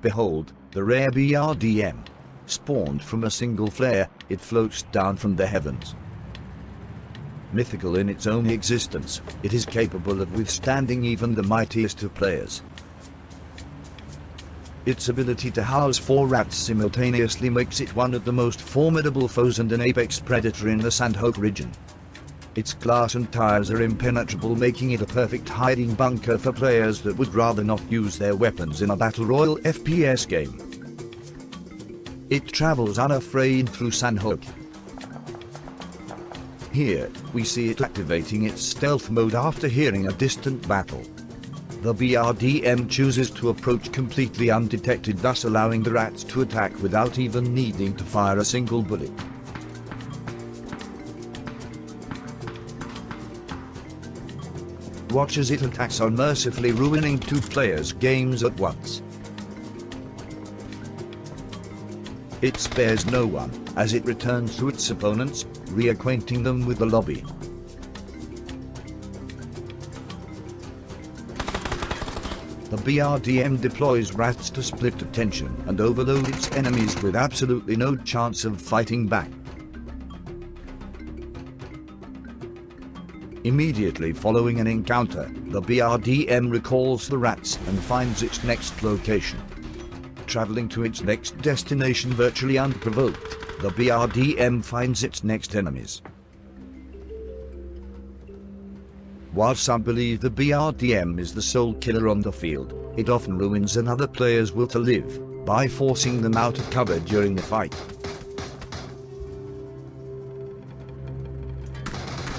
Behold, the rare BRDM. Spawned from a single flare, it floats down from the heavens. Mythical in its own existence, it is capable of withstanding even the mightiest of players. Its ability to house 4 rats simultaneously makes it one of the most formidable foes and an apex predator in the Sandhope region. Its glass and tires are impenetrable, making it a perfect hiding bunker for players that would rather not use their weapons in a battle royale FPS game. It travels unafraid through Sandhope. Here, we see it activating its stealth mode after hearing a distant battle. The BRDM chooses to approach completely undetected, thus allowing the rats to attack without even needing to fire a single bullet. Watch as it attacks, unmercifully ruining 2 players' games at once. It spares no one, as it returns to its opponents, reacquainting them with the lobby. The BRDM deploys rats to split attention and overload its enemies with absolutely no chance of fighting back. Immediately following an encounter, the BRDM recalls the rats and finds its next location. Traveling to its next destination virtually unprovoked, the BRDM finds its next enemies. While some believe the BRDM is the sole killer on the field, it often ruins another player's will to live, by forcing them out of cover during the fight.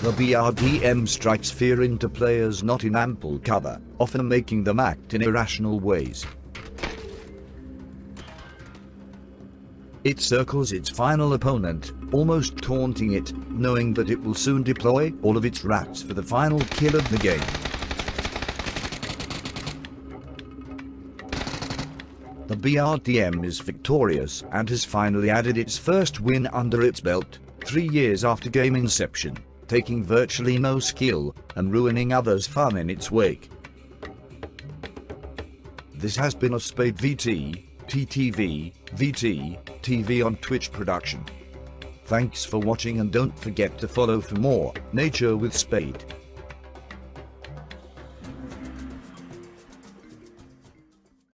The BRDM strikes fear into players not in ample cover, often making them act in irrational ways. It circles its final opponent, almost taunting it, knowing that it will soon deploy all of its rats for the final kill of the game. The BRDM is victorious and has finally added its first win under its belt, 3 years after game inception, taking virtually no skill and ruining others' fun in its wake. This has been a Spade VT, TTV, VT, TV on Twitch production. Thanks for watching and don't forget to follow for more Nature with Spade.